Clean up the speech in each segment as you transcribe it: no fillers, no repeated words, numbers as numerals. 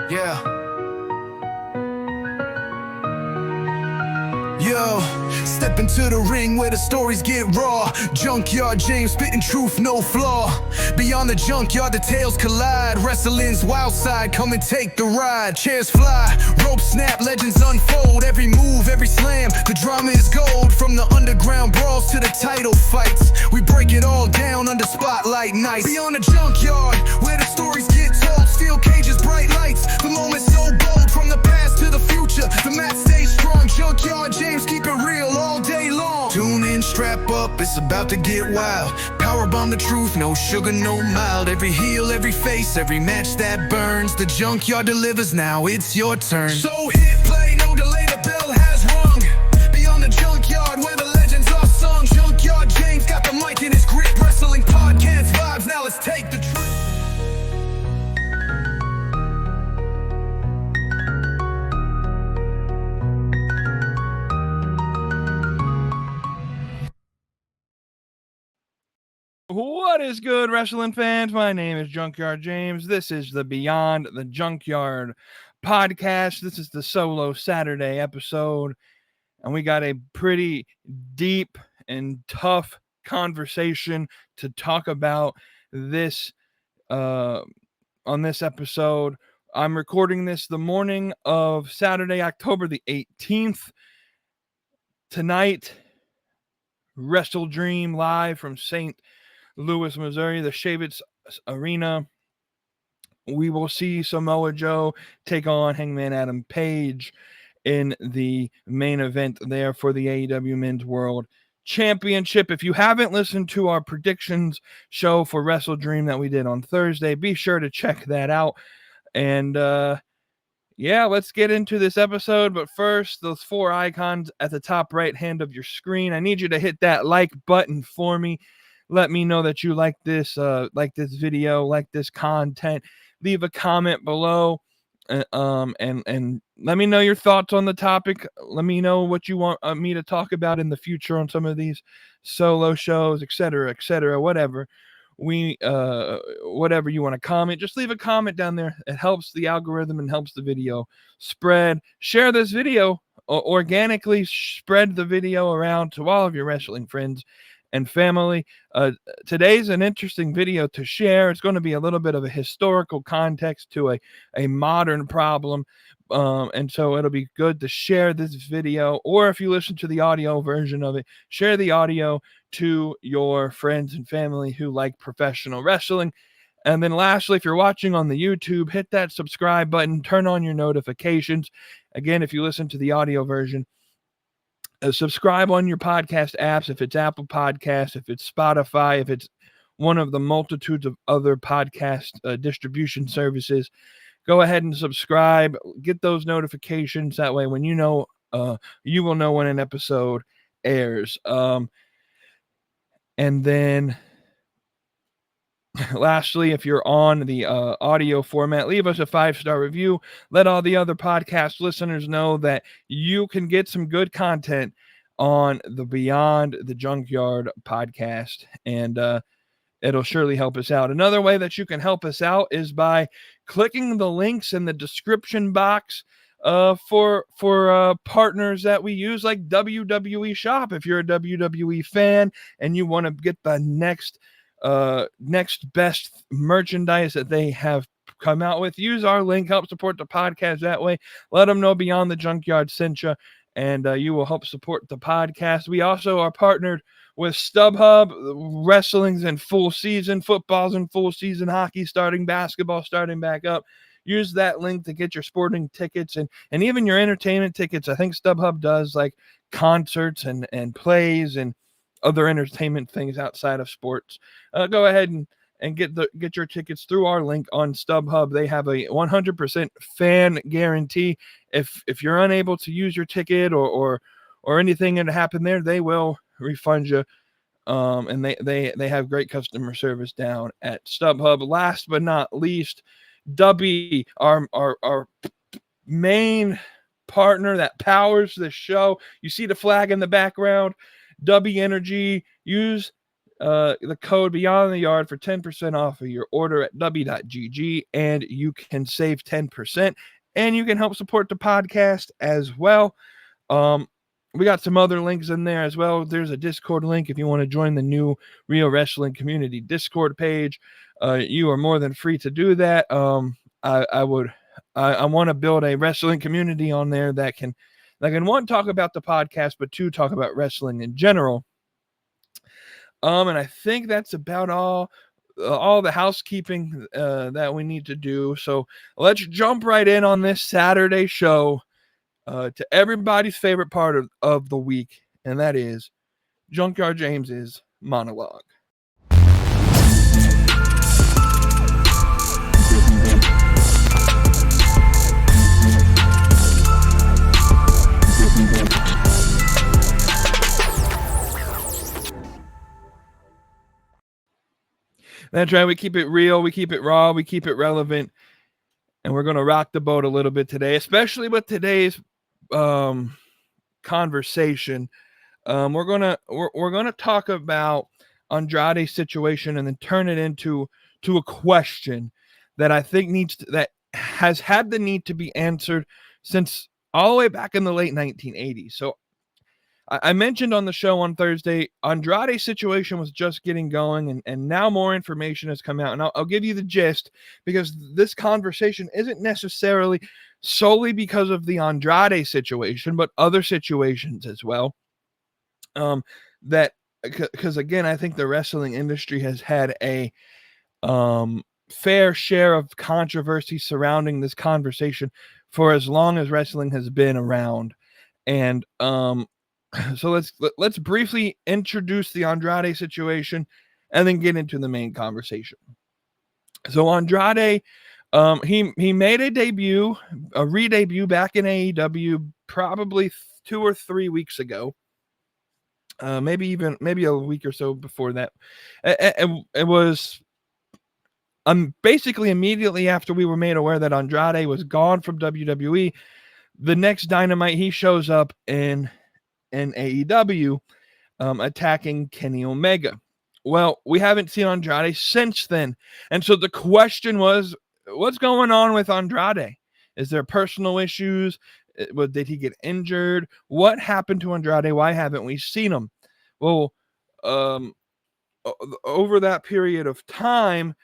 Yeah. Yo, step into the ring where the stories get raw. Junkyard James spitting truth, no flaw. Beyond the junkyard, the tales collide. Wrestling's wild side, come and take the ride. Chairs fly, ropes snap, legends unfold. Every move, every slam, the drama is gold. From the underground brawls to the title fights, we break it all down under spotlight nights. Beyond the junkyard, where the stories get told. Steel cages, bright lights, the moment's so bold. From the past to the future, the match stays strong. Junkyard James, keep it real all day long. Tune in, strap up, it's about to get wild. Powerbomb the truth, no sugar, no mild. Every heel, every face, every match that burns. The junkyard delivers, now it's your turn. So hit play, no delay, the bell has rung. Beyond the junkyard, where the legends are sung. Junkyard James got the mic in his grip. Wrestling podcast vibes, now let's take the trip. What is good, wrestling fans? My name is Junkyard James. This is the Beyond the Junkyard podcast. This is the solo Saturday episode, and we got a pretty deep and tough conversation to talk about this on this episode. I'm recording this the morning of Saturday, October the 18th. Tonight, Wrestle Dream live from St. Louis, Missouri, the Shavitz Arena. We will see Samoa Joe take on Hangman Adam Page in the main event there for the AEW Men's World Championship. If you haven't listened to our predictions show for Wrestle Dream that we did on Thursday, be sure to check that out. And yeah, let's get into this episode. But first, those four icons at the top right hand of your screen, I need you to hit that like button for me. Let me know that you like this video, like this content. Leave a comment below, and let me know your thoughts on the topic. Let me know what you want me to talk about in the future on some of these solo shows, etc., whatever. Whatever you want to comment, just leave a comment down there. It helps the algorithm and helps the video spread. Share this video, organically spread the video around to all of your wrestling friends and family. Today's an interesting video to share. It's going to be a little bit of a historical context to a modern problem. And so it'll be good to share this video, or if you listen to the audio version of it, share the audio to your friends and family who like professional wrestling. And then lastly, if you're watching on the YouTube, hit that subscribe button, turn on your notifications. Again, if you listen to the audio version, subscribe on your podcast apps, if it's Apple Podcasts, if it's Spotify, if it's one of the multitudes of other podcast distribution services. Go ahead and subscribe. Get those notifications. That way, when you know, you will know when an episode airs. And then lastly, if you're on the audio format, leave us a 5-star review. Let all the other podcast listeners know that you can get some good content on the Beyond the Junkyard podcast, and it'll surely help us out. Another way that you can help us out is by clicking the links in the description box for partners that we use, like WWE Shop. If you're a WWE fan and you want to get the next best merchandise that they have come out with, use our link. Help support the podcast that way. Let them know Beyond the Junkyard sent you, and you will help support the podcast. We also are partnered with StubHub. Wrestling's in full season, football's in full season, hockey starting, basketball starting back up. Use that link to get your sporting tickets and even your entertainment tickets. I think StubHub does like concerts and plays and other entertainment things outside of sports. Go ahead and get your tickets through our link on StubHub. They have a 100% fan guarantee. If you're unable to use your ticket or anything that happened there, they will refund you. And they have great customer service down at StubHub. Last but not least, Dubby, our main partner that powers the show. You see the flag in the background. Dubby Energy. Use the code Beyond the Yard for 10% off of your order at w.gg, and you can save 10%, and you can help support the podcast as well. We got some other links in there as well. There's a Discord link if you want to join the new Real Wrestling Community Discord page. You are more than free to do that. I want to build a wrestling community on there that can one, talk about the podcast, but two, talk about wrestling in general. And I think that's about all the housekeeping that we need to do. So let's jump right in on this Saturday show to everybody's favorite part of the week, and that is Junkyard James's monologue. That's right. We keep it real. We keep it raw. We keep it relevant. And we're going to rock the boat a little bit today, especially with today's conversation. We're gonna talk about Andrade's situation and then turn it into a question that I think that has had the need to be answered since all the way back in the late 1980s. So I mentioned on the show on Thursday, Andrade's situation was just getting going, and now more information has come out. And I'll give you the gist, because this conversation isn't necessarily solely because of the Andrade situation, but other situations as well. Because again, I think the wrestling industry has had a fair share of controversy surrounding this conversation for as long as wrestling has been around. And so let's briefly introduce the Andrade situation and then get into the main conversation. So Andrade, he made a re-debut back in AEW probably 2 or 3 weeks ago. Maybe a week or so before that. It was basically immediately after we were made aware that Andrade was gone from WWE. The next Dynamite, he shows up in AEW, attacking Kenny Omega. Well, we haven't seen Andrade since then. And so the question was, what's going on with Andrade? Is there personal issues? Did he get injured? What happened to Andrade? Why haven't we seen him? Well, over that period of time,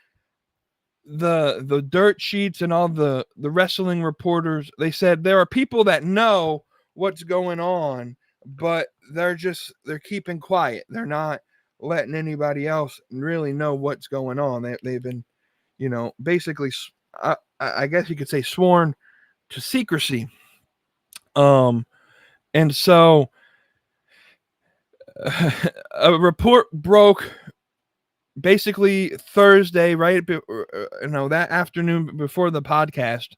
the dirt sheets and all the wrestling reporters, they said there are people that know what's going on, but they're keeping quiet. They're not letting anybody else really know what's going on. They've been, basically, I guess you could say, sworn to secrecy. And so a report broke basically Thursday, right? That afternoon before the podcast,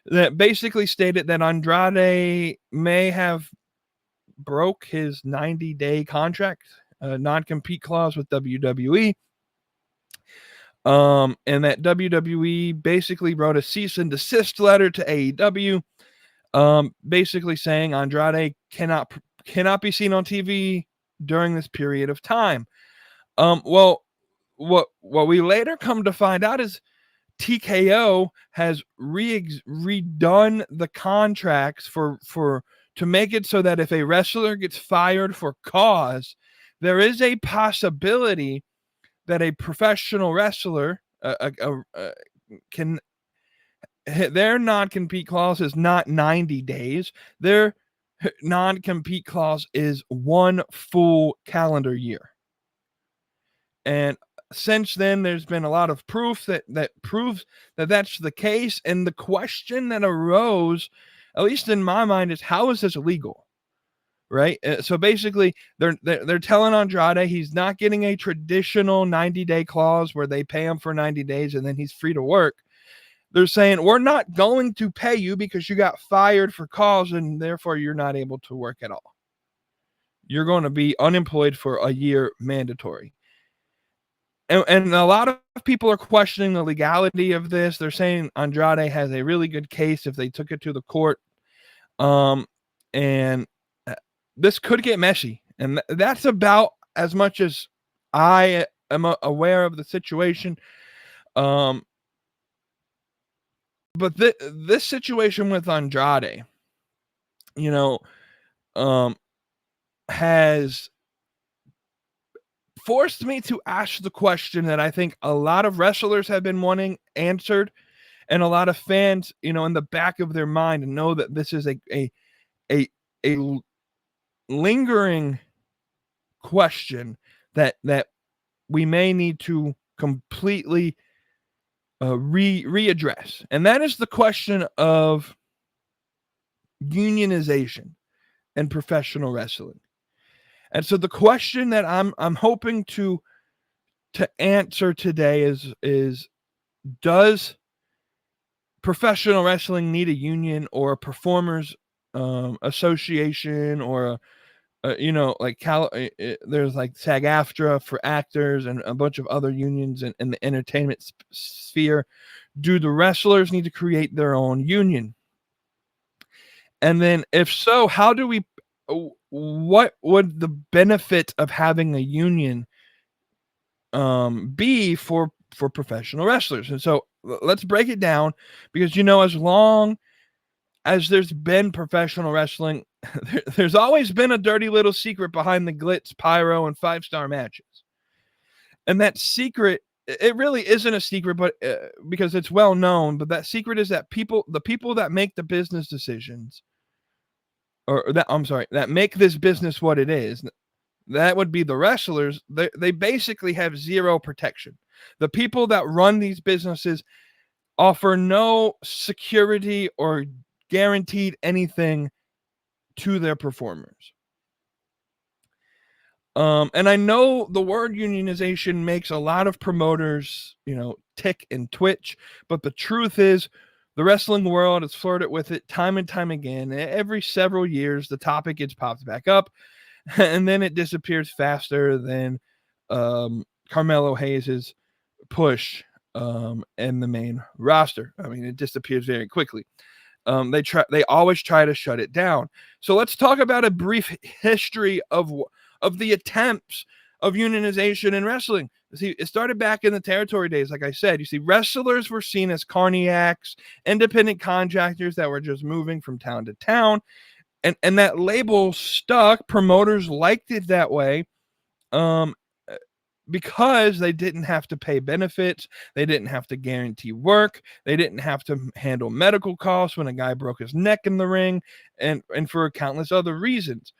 that basically stated that Andrade may have broke his 90-day contract, non-compete clause with WWE. And that WWE basically wrote a cease and desist letter to AEW, basically saying Andrade cannot be seen on TV during this period of time. Well, what we later come to find out is TKO has redone the contracts to make it so that if a wrestler gets fired for cause, there is a possibility that a professional wrestler can, their non-compete clause is not 90 days. Their non-compete clause is 1 full calendar year. And since then, there's been a lot of proof that proves that that's the case. And the question that arose, at least in my mind, is how is this legal? Right? So basically, they're telling Andrade he's not getting a traditional 90-day clause where they pay him for 90 days and then he's free to work. They're saying, we're not going to pay you because you got fired for cause and therefore you're not able to work at all. You're going to be unemployed for a year, mandatory. And a lot of people are questioning the legality of this. They're saying Andrade has a really good case if they took it to the court. And this could get messy. And that's about as much as I am aware of the situation. But this situation with Andrade, has forced me to ask the question that I think a lot of wrestlers have been wanting answered, and a lot of fans, in the back of their mind, know that this is a lingering question that we may need to completely readdress, and that is the question of unionization and professional wrestling. And so the question that I'm hoping to answer today is does professional wrestling need a union or a performers association, or there's like SAG-AFTRA for actors and a bunch of other unions in the entertainment sphere. Do the wrestlers need to create their own union? And then if so, how do we, what would the benefit of having a union be for professional wrestlers? And so let's break it down, because as long as there's been professional wrestling, there's always been a dirty little secret behind the glitz, pyro, and 5-star matches. And that secret, it really isn't a secret, but because it's well known, but that secret is that the people that make the business decisions, that make this business what it is, that would be the wrestlers. They basically have zero protection. The people that run these businesses offer no security or guaranteed anything to their performers. And I know the word unionization makes a lot of promoters, tick and twitch, but the truth is the wrestling world has flirted with it time and time again. Every several years, the topic gets popped back up, and then it disappears faster than Carmelo Hayes's push in the main roster. I mean, it disappears very quickly. They always try to shut it down. So let's talk about a brief history of the attempts of unionization in wrestling. See, it started back in the territory days. Like I said, wrestlers were seen as carniacs, independent contractors that were just moving from town to town. And that label stuck. Promoters liked it that way. Because they didn't have to pay benefits, they didn't have to guarantee work, they didn't have to handle medical costs when a guy broke his neck in the ring, and for countless other reasons.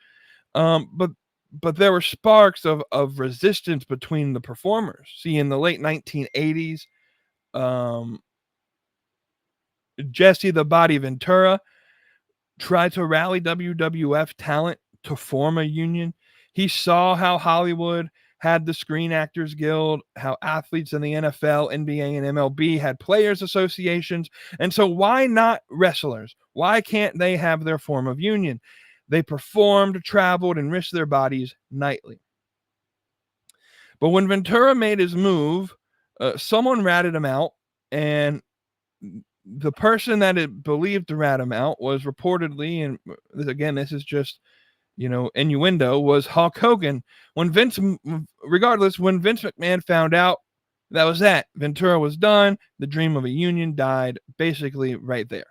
But there were sparks of resistance between the performers. See, in the late 1980s, Jesse "the Body" Ventura tried to rally WWF talent to form a union. He saw how Hollywood had the Screen Actors Guild, how athletes in the NFL, NBA, and MLB had players associations. And so why not wrestlers? Why can't they have their form of union? They performed, traveled, and risked their bodies nightly. But when Ventura made his move, someone ratted him out, and the person that it believed to rat him out was reportedly, and again, this is just innuendo, was Hulk Hogan. When Vince McMahon found out, that was that. Ventura was done. The dream of a union died basically right there.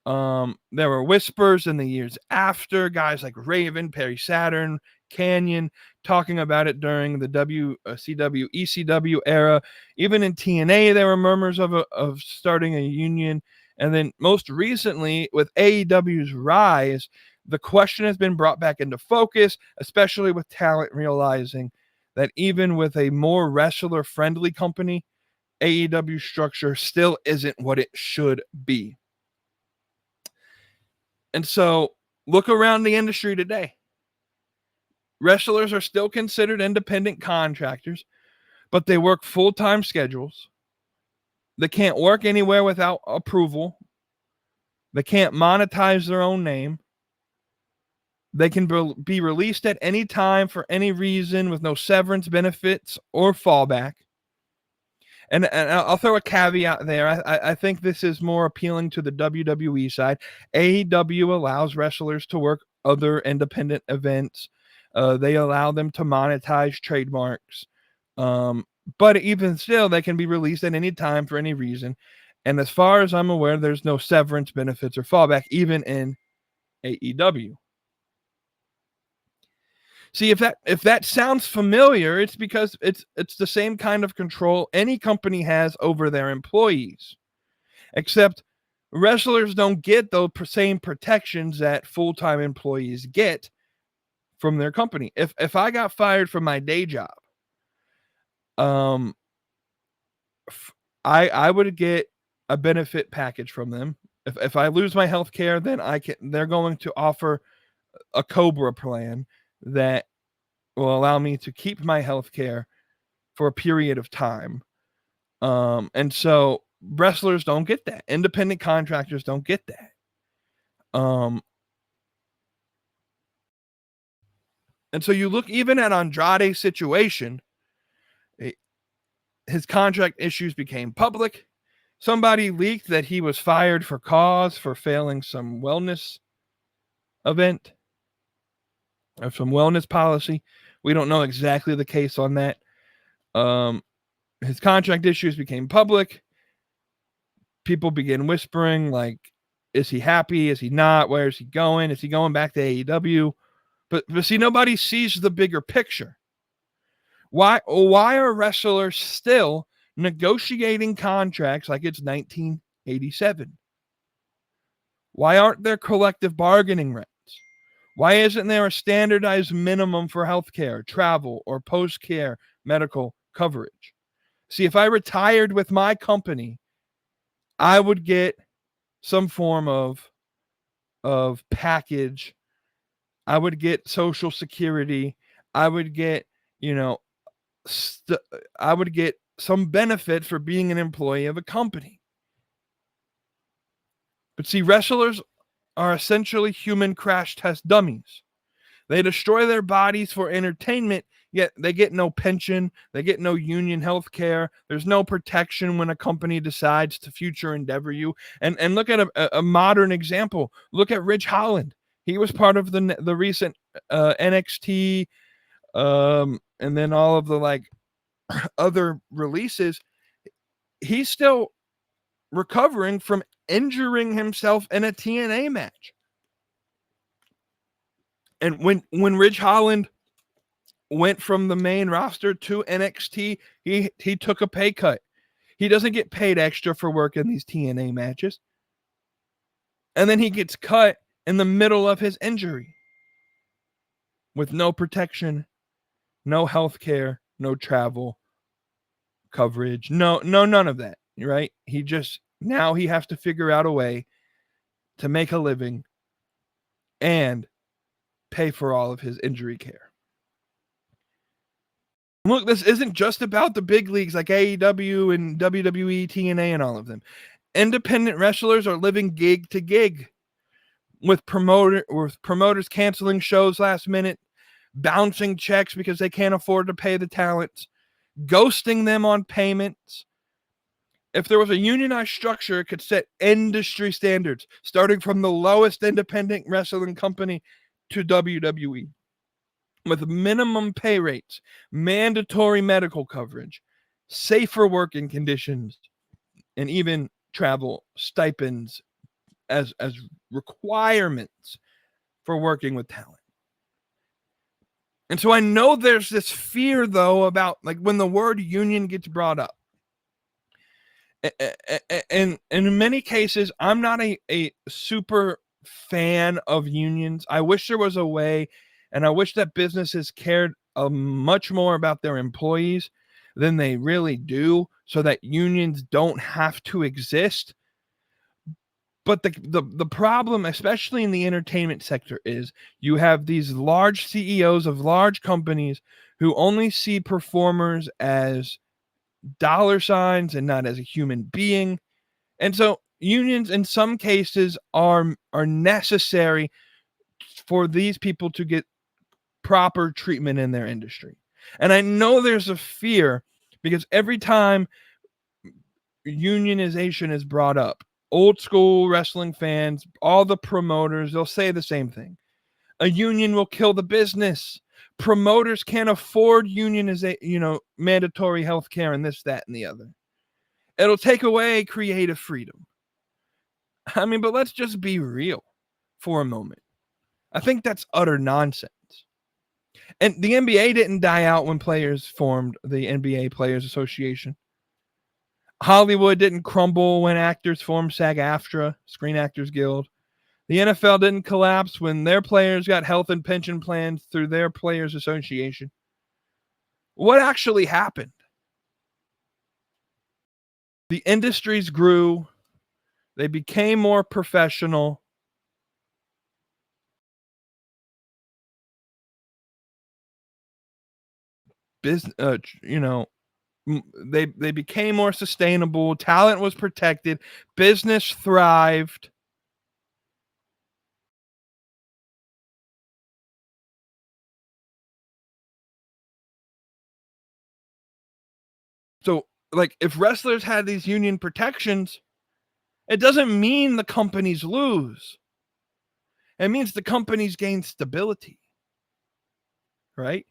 There were whispers in the years after, guys like Raven, Perry Saturn, Canyon talking about it during the WCW, ECW era. Even in TNA, there were murmurs of starting a union. And then most recently, with AEW's rise, the question has been brought back into focus, especially with talent realizing that even with a more wrestler-friendly company, AEW structure still isn't what it should be. And so look around the industry today. Wrestlers are still considered independent contractors, but they work full-time schedules. They can't work anywhere without approval. They can't monetize their own name. They can be released at any time for any reason with no severance benefits or fallback. And I'll throw a caveat there. I think this is more appealing to the WWE side. AEW allows wrestlers to work other independent events. They allow them to monetize trademarks. But even still, they can be released at any time for any reason. And as far as I'm aware, there's no severance benefits or fallback, even in AEW. See, if that sounds familiar, it's because it's the same kind of control any company has over their employees, except wrestlers don't get those same protections that full-time employees get from their company. If I got fired from my day job, I would get a benefit package from them. If I lose my health care, then they're going to offer a Cobra plan that will allow me to keep my health care for a period of time. And so wrestlers don't get that. Independent contractors don't get that. And so you look even at Andrade's situation, his contract issues became public. Somebody leaked that he was fired for cause for failing some wellness event or some wellness policy. We don't know exactly the case on that. His contract issues became public. People began whispering, like, is he happy? Is he not? Where is he going? Is he going back to AEW? But see, nobody sees the bigger picture. Why are wrestlers still negotiating contracts like it's 1987? Why aren't there collective bargaining rights? Why isn't there a standardized minimum for healthcare, travel, or post-care medical coverage? See, if I retired with my company, I would get some form of package. I would get Social Security. I would get, I would get some benefit for being an employee of a company. But see, wrestlers are essentially human crash test dummies. They destroy their bodies for entertainment, yet they get no pension. They get no union health care. There's no protection when a company decides to future endeavor you. And look at a modern example. Look at Ridge Holland. He was part of the recent NXT and then all of the other releases. He's still recovering from injuring himself in a TNA match. And when Ridge Holland went from the main roster to NXT, he took a pay cut. He doesn't get paid extra for working these TNA matches. And then he gets cut in the middle of his injury with no protection, no health care, no travel coverage, no none of that, right? Now he has to figure out a way to make a living and pay for all of his injury care. Look, this isn't just about the big leagues like AEW and WWE, TNA, and all of them. Independent wrestlers are living gig to gig with promoters canceling shows last minute, bouncing checks because they can't afford to pay the talent, ghosting them on payments. If there was a unionized structure, it could set industry standards, starting from the lowest independent wrestling company to WWE, with minimum pay rates, mandatory medical coverage, safer working conditions, and even travel stipends as requirements for working with talent. And so I know there's this fear, though, about when the word union gets brought up. And in many cases, I'm not a super fan of unions. I wish there was a way, and I wish that businesses cared much more about their employees than they really do, so that unions don't have to exist. But the problem, especially in the entertainment sector, is you have these large CEOs of large companies who only see performers as dollar signs and not as a human being. And so unions in some cases are necessary for these people to get proper treatment in their industry. And I know there's a fear because every time unionization is brought up, old school wrestling fans, all the promoters, they'll say the same thing. A union will kill the business. promoters can't afford mandatory health care and this, that, and the other. It'll take away creative freedom. I mean, but let's just be real for a moment. I think that's utter nonsense. And the NBA didn't die out when players formed the NBA Players Association. Hollywood didn't crumble when actors formed SAG-AFTRA, Screen Actors Guild. The NFL didn't collapse when their players got health and pension plans through their Players Association. What actually happened? The industries grew. They became more professional. Business, they became more sustainable. Talent was protected. Business thrived. So, like, if wrestlers had these union protections, it doesn't mean the companies lose. It means the companies gain stability, right?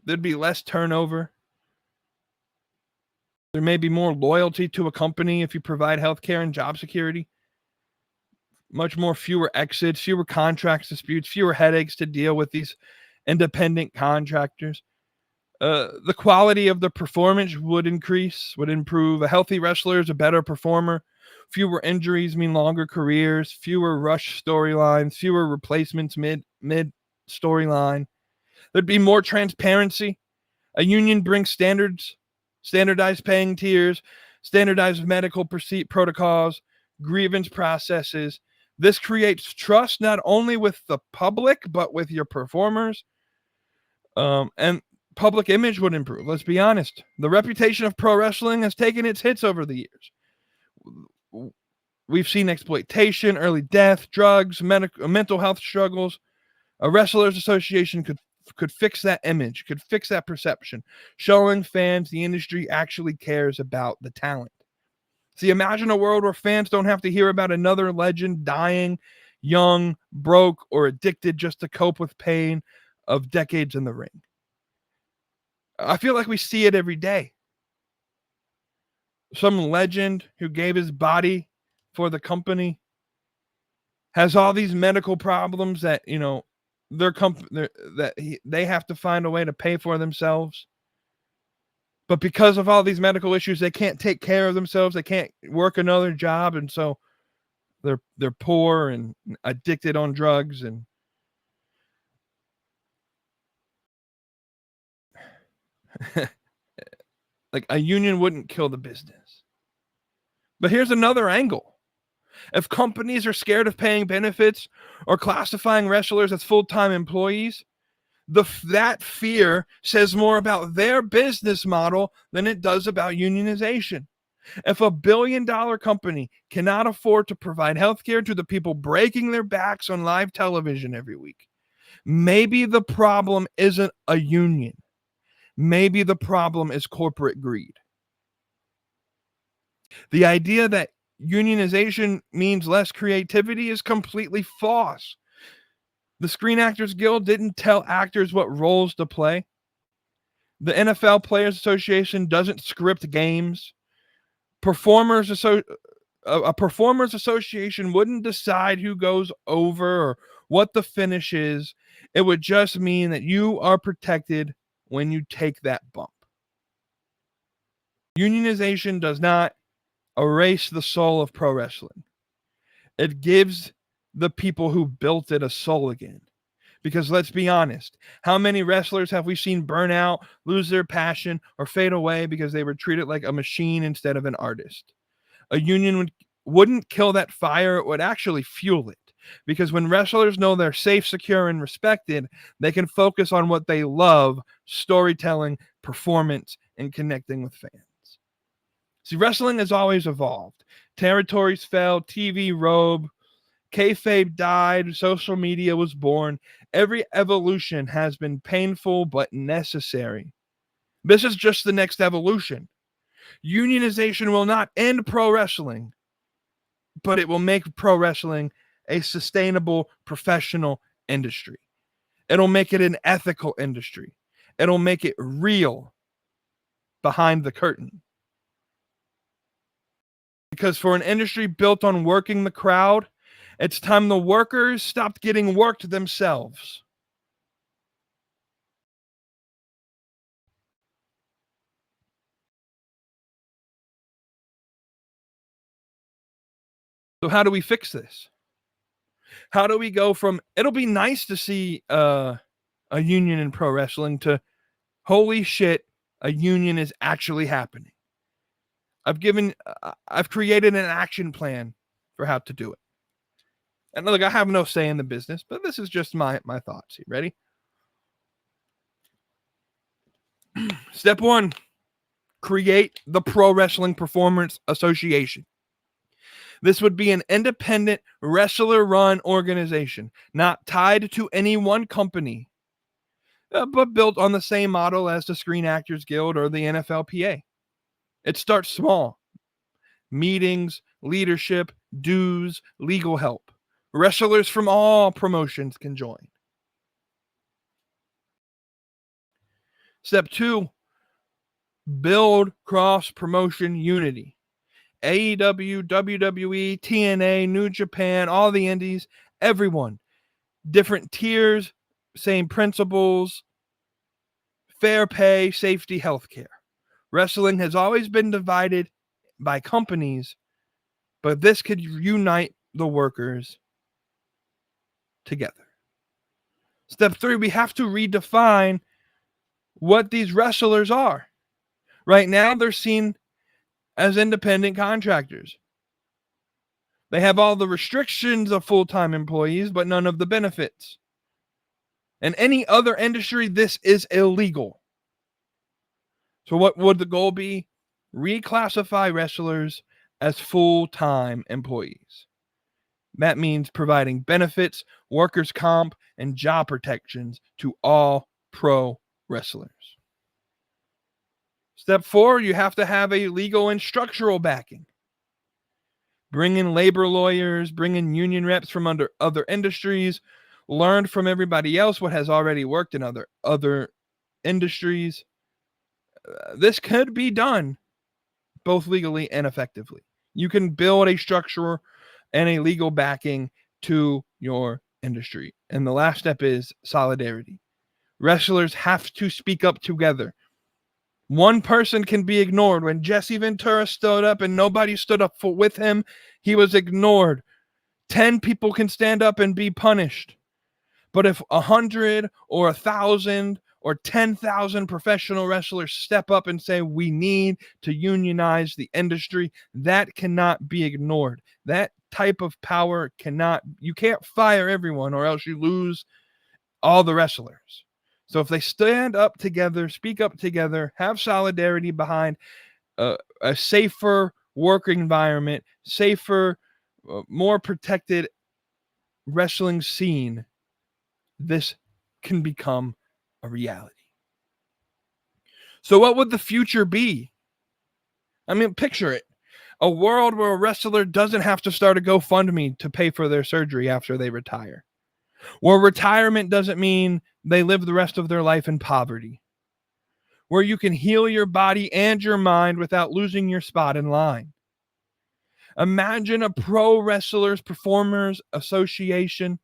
There'd be less turnover. There may be more loyalty to a company if you provide healthcare and job security. Much more fewer exits, fewer contract disputes, fewer headaches to deal with these independent contractors. The quality of the performance would improve. A healthy wrestler is a better performer. Fewer injuries mean longer careers, fewer rush storylines, fewer replacements mid storyline. There'd be more transparency. A union brings standardized paying tiers, standardized medical protocols, grievance processes. This creates trust not only with the public, but with your performers. And public image would improve. Let's be honest. The reputation of pro wrestling has taken its hits over the years. We've seen exploitation, early death, drugs, mental health struggles. A wrestlers association could fix that image, could fix that perception, showing fans the industry actually cares about the talent. See, imagine a world where fans don't have to hear about another legend dying, young, broke, or addicted just to cope with pain of decades in the ring. I feel like we see it every day. Some legend who gave his body for the company has all these medical problems that, they have to find a way to pay for themselves. But because of all these medical issues, they can't take care of themselves. They can't work another job. And so they're poor and addicted on drugs. And like, a union wouldn't kill the business. But here's another angle. If companies are scared of paying benefits or classifying wrestlers as full-time employees, that fear says more about their business model than it does about unionization. If a billion-dollar company cannot afford to provide healthcare to the people breaking their backs on live television every week, maybe the problem isn't a union. Maybe the problem is corporate greed. The idea that unionization means less creativity is completely false. The Screen Actors Guild didn't tell actors what roles to play. The NFL Players Association doesn't script games. A performers association wouldn't decide who goes over or what the finish is. It would just mean that you are protected when you take that bump. Unionization does not erase the soul of pro wrestling. It gives the people who built it a soul again. Because let's be honest, how many wrestlers have we seen burn out, lose their passion, or fade away because they were treated like a machine instead of an artist? A union wouldn't kill that fire, it would actually fuel it. Because when wrestlers know they're safe, secure, and respected, they can focus on what they love: storytelling, performance, and connecting with fans. See, wrestling has always evolved. Territories fell, TV robe, kayfabe died, social media was born. Every evolution has been painful but necessary. This is just the next evolution. Unionization will not end pro wrestling, but it will make pro wrestling a sustainable, professional, industry. It'll make it an ethical industry. It'll make it real behind the curtain. Because for an industry built on working the crowd, it's time the workers stopped getting worked themselves. So how do we fix this? How do we go from, it'll be nice to see a union in pro wrestling, to holy shit, a union is actually happening. I've created an action plan for how to do it. And look, I have no say in the business, but this is just my thoughts. You ready? Step 1, create the Pro Wrestling Performance Association. This would be an independent wrestler-run organization, not tied to any one company, but built on the same model as the Screen Actors Guild or the NFLPA. It starts small. Meetings, leadership, dues, legal help. Wrestlers from all promotions can join. Step 2, build cross-promotion unity. AEW, WWE, TNA, New Japan, all the indies, everyone. Different tiers, same principles, fair pay, safety, healthcare. Wrestling has always been divided by companies, but this could unite the workers together. Step 3, we have to redefine what these wrestlers are. Right now, they're seen as independent contractors. They have all the restrictions of full-time employees, but none of the benefits. In any other industry, this is illegal. So what would the goal be? Reclassify wrestlers as full-time employees. That means providing benefits, workers' comp, and job protections to all pro wrestlers. Step 4, you have to have a legal and structural backing. Bring in labor lawyers, bring in union reps from other industries, learn from everybody else what has already worked in other industries. This could be done both legally and effectively. You can build a structure and a legal backing to your industry. And the last step is solidarity. Wrestlers have to speak up together. One person can be ignored. When Jesse Ventura stood up and nobody stood up with him, he was ignored. 10 people can stand up and be punished. But if 100 or 1,000 or 10,000 professional wrestlers step up and say, we need to unionize the industry, that cannot be ignored. That type of power you can't fire everyone or else you lose all the wrestlers. So if they stand up together, speak up together, have solidarity behind a safer work environment, safer, more protected wrestling scene, this can become a reality. So what would the future be? I mean, picture it. A world where a wrestler doesn't have to start a GoFundMe to pay for their surgery after they retire. Where retirement doesn't mean they live the rest of their life in poverty. Where you can heal your body and your mind without losing your spot in line. Imagine a pro wrestlers performers association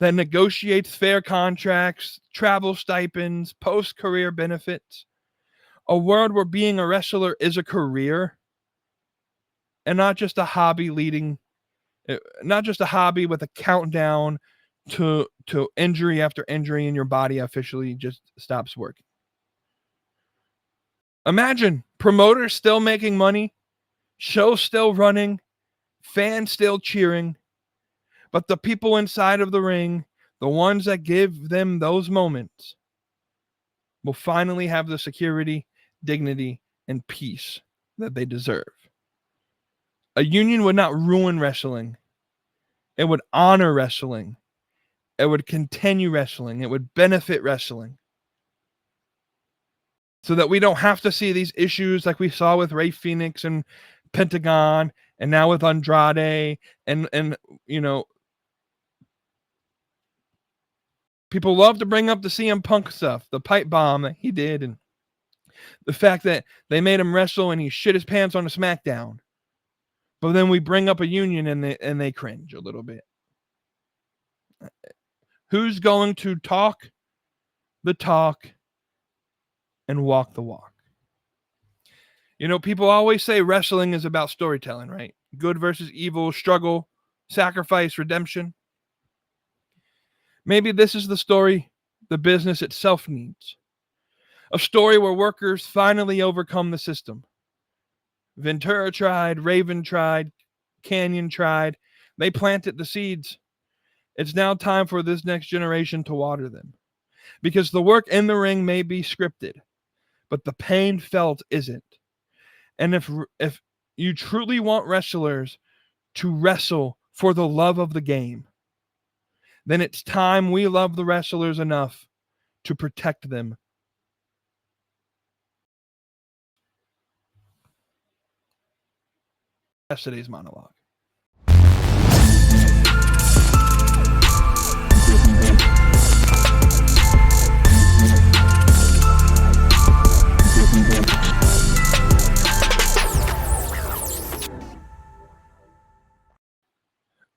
that negotiates fair contracts, travel stipends, post-career benefits. A world where being a wrestler is a career and not just a hobby with a countdown to injury after injury and your body officially just stops working. Imagine promoters still making money, shows still running, fans still cheering, but the people inside of the ring, the ones that give them those moments, will finally have the security, dignity, and peace that they deserve. A union would not ruin wrestling. It would honor wrestling. It would continue wrestling. It would benefit wrestling. So that we don't have to see these issues like we saw with Rey Fenix and Pentagon, and now with Andrade, and People love to bring up the CM Punk stuff, the pipe bomb that he did, and the fact that they made him wrestle and he shit his pants on a SmackDown. But then we bring up a union and they cringe a little bit. Who's going to talk the talk and walk the walk? You know, people always say wrestling is about storytelling, right? Good versus evil, struggle, sacrifice, redemption. Maybe this is the story the business itself needs. A story where workers finally overcome the system. Ventura tried, Raven tried, Canyon tried. They planted the seeds. It's now time for this next generation to water them. Because the work in the ring may be scripted, but the pain felt isn't. And if you truly want wrestlers to wrestle for the love of the game, then it's time we love the wrestlers enough to protect them. That's today's monologue.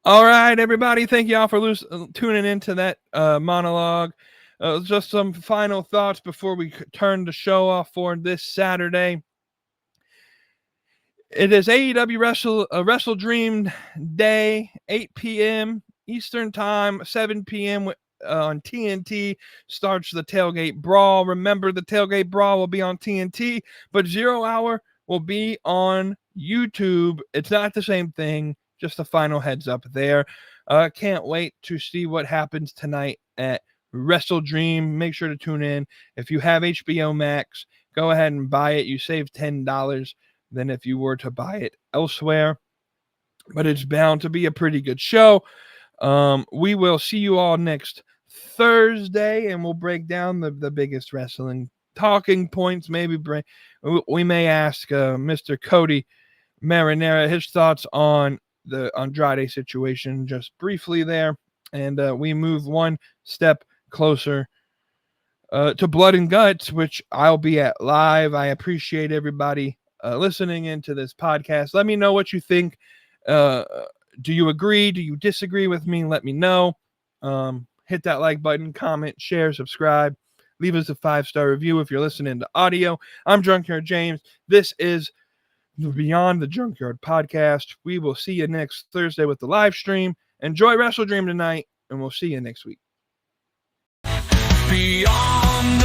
All right, everybody. Thank y'all for tuning into that monologue. Just some final thoughts before we turn the show off for this Saturday. It is AEW Wrestle Dream Day, 8 p.m. Eastern Time, 7 p.m. On TNT starts the Tailgate Brawl. Remember, the Tailgate Brawl will be on TNT, but 0 Hour will be on YouTube. It's not the same thing. Just a final heads up there. Can't wait to see what happens tonight at Wrestle Dream. Make sure to tune in. If you have HBO Max, go ahead and buy it. You save $10 than if you were to buy it elsewhere. But it's bound to be a pretty good show. We will see you all next Thursday, and we'll break down the biggest wrestling talking points. Maybe we may ask Mr. Cody Marinara his thoughts on the Andrade situation just briefly there, and we move one step closer to Blood and Guts, which I'll be at live. I appreciate everybody listening into this podcast. Let me know what you think. Do you agree? Do you disagree with me? Let me know. Hit that like button, comment, share, subscribe. Leave us a 5-star review if you're listening to audio. I'm Junkyard James. This is Beyond the Junkyard podcast. We will see you next Thursday with the live stream. Enjoy Wrestle Dream tonight, and we'll see you next week. Beyond